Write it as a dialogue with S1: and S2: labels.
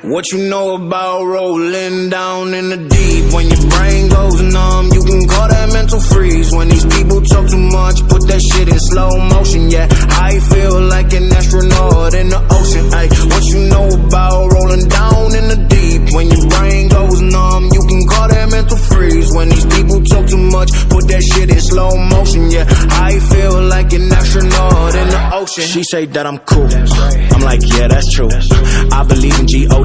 S1: What you know about rolling down in the deep? When your brain goes numb, you can call that mental freeze. When these people talk too much, put that shit in slow motion. Yeah, I feel like an astronaut in the ocean. Ay, what you know about rolling down in the deep? When your brain goes numb, you can call that mental freeze. When these people talk too much, put that shit in slow motion. Yeah, I feel like an astronaut in the ocean. She say that I'm cool. I'm like, yeah, that's true. I believe in G.O.